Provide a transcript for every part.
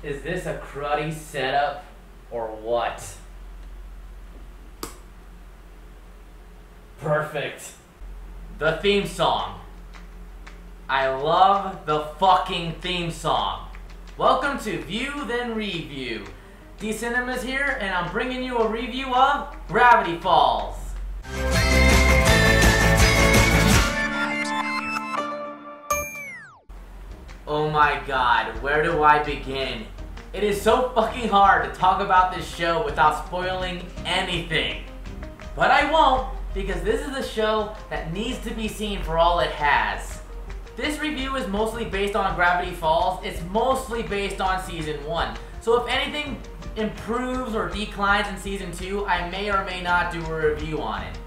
Is this a cruddy setup or what? Perfect. The theme song. I love the fucking theme song. Welcome to View Then Review. Dcinemas here, and I'm bringing you a review of Gravity Falls. Oh my god, where do I begin? It is so fucking hard to talk about this show without spoiling anything. But I won't, because this is a show that needs to be seen for all it has. This review is mostly based on Gravity Falls. It's mostly based on Season 1. So if anything improves or declines in Season 2, I may or may not do a review on it.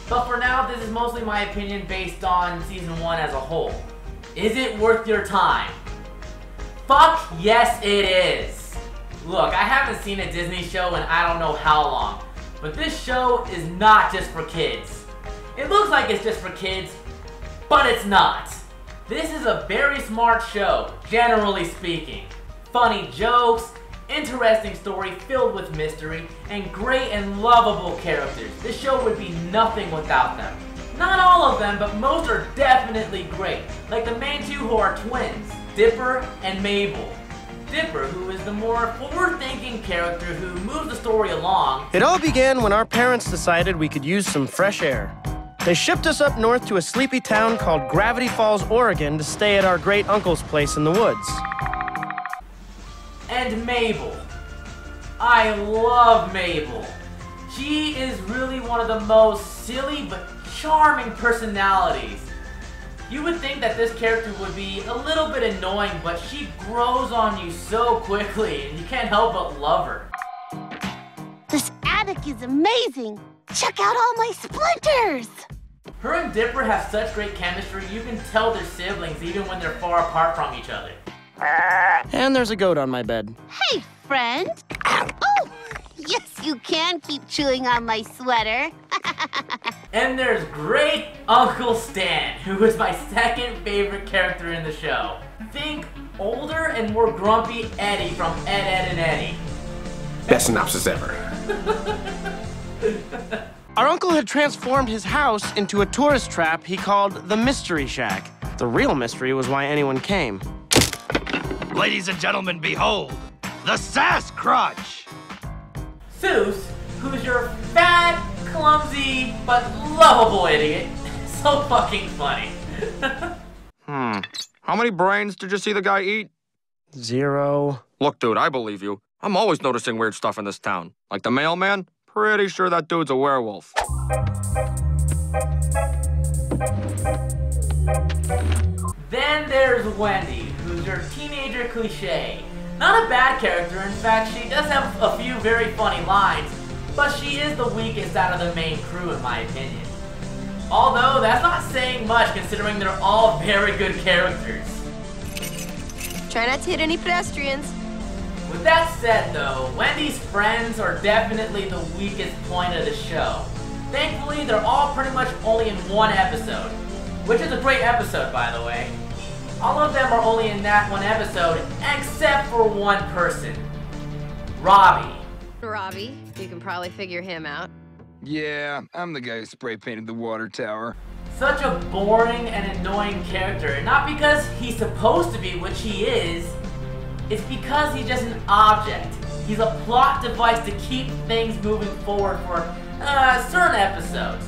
But for now, this is mostly my opinion based on Season 1 as a whole. Is it worth your time? Fuck yes it is! Look, I haven't seen a Disney show in I don't know how long, but this show is not just for kids. It looks like it's just for kids, but it's not. This is a very smart show, generally speaking. Funny jokes, interesting story filled with mystery, and great and lovable characters. This show would be nothing without them. Not all of them, but most are definitely great. Like the main two who are twins, Dipper and Mabel. Dipper, who is the more forward-thinking character who moves the story along. It all began when our parents decided we could use some fresh air. They shipped us up north to a sleepy town called Gravity Falls, Oregon to stay at our great uncle's place in the woods. And Mabel. I love Mabel. She is really one of the most silly but charming personalities. You would think that this character would be a little bit annoying, but she grows on you so quickly, and you can't help but love her. This attic is amazing! Check out all my splinters! Her and Dipper have such great chemistry, you can tell they're siblings even when they're far apart from each other. And there's a goat on my bed. Hey, friend! Oh, yes, you can keep chewing on my sweater. And there's great Uncle Stan, who is my second favorite character in the show. Think older and more grumpy Eddie from Ed, Edd and Eddy. Best synopsis ever. Our uncle had transformed his house into a tourist trap he called the Mystery Shack. The real mystery was why anyone came. Ladies and gentlemen, behold, the Sass Crotch! Seuss, who's your fat, clumsy, but lovable idiot. So fucking funny. How many brains did you see the guy eat? 0. Look, dude, I believe you. I'm always noticing weird stuff in this town. Like the mailman? Pretty sure that dude's a werewolf. Then there's Wendy, who's your teenager cliche. Not a bad character, in fact, she does have a few very funny lines, but she is the weakest out of the main crew in my opinion. Although, that's not saying much considering they're all very good characters. Try not to hit any pedestrians. With that said though, Wendy's friends are definitely the weakest point of the show. Thankfully, they're all pretty much only in one episode, which is a great episode by the way. All of them are only in that one episode, except for one person. Robbie. Robbie, you can probably figure him out. Yeah, I'm the guy who spray painted the water tower. Such a boring and annoying character, not because he's supposed to be, which he is, it's because he's just an object. He's a plot device to keep things moving forward for certain episodes.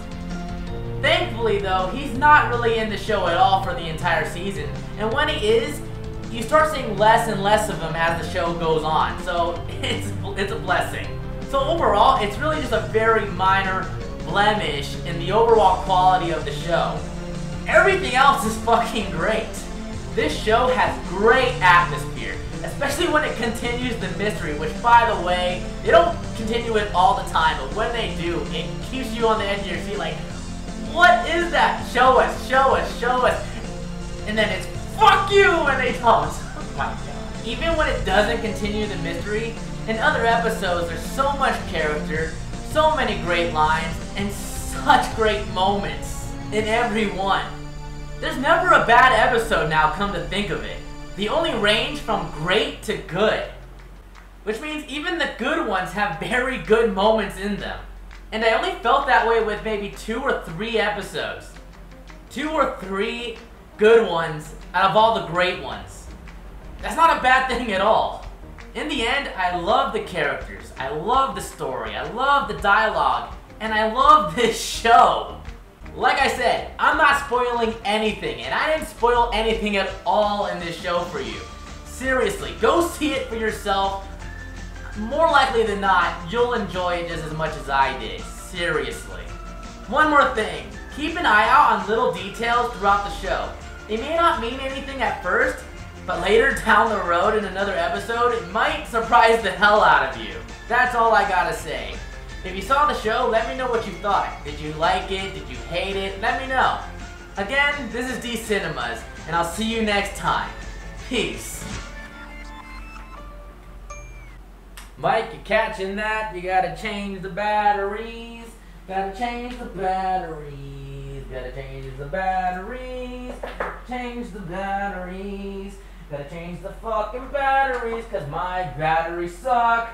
Thankfully though, he's not really in the show at all for the entire season, and when he is, you start seeing less and less of him as the show goes on, so it's a blessing. So overall, it's really just a very minor blemish in the overall quality of the show. Everything else is fucking great. This show has great atmosphere, especially when it continues the mystery, which by the way, they don't continue it all the time, but when they do, it keeps you on the edge of your seat like, what is that? Show us, show us, show us. And then it's, fuck you, when they tell us. Oh my god. Even when it doesn't continue the mystery, in other episodes there's so much character, so many great lines, and such great moments in every one. There's never a bad episode now, come to think of it. The only range from great to good. which means even the good ones have very good moments in them. And I only felt that way with maybe 2 or 3 episodes. 2 or 3 good ones out of all the great ones. That's not a bad thing at all. In the end, I love the characters, I love the story, I love the dialogue, and I love this show. Like I said, I'm not spoiling anything, and I didn't spoil anything at all in this show for you. Seriously, go see it for yourself. More likely than not, you'll enjoy it just as much as I did. Seriously. One more thing, keep an eye out on little details throughout the show. They may not mean anything at first, but later down the road in another episode, it might surprise the hell out of you. That's all I gotta say. If you saw the show, let me know what you thought. Did you like it? Did you hate it? Let me know. Again, this is Dcinemas, and I'll see you next time. Peace. Mike, you catching that? You gotta change the batteries. Gotta change the batteries. Gotta change the batteries. Change the batteries. Gotta change the fucking batteries, cause my batteries suck.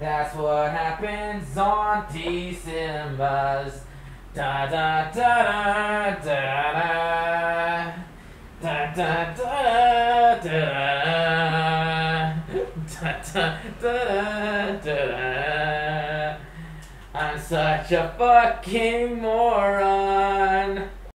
That's what happens on Dcinemas. Da da da da da da da da da da da da da. I'm such a fucking moron.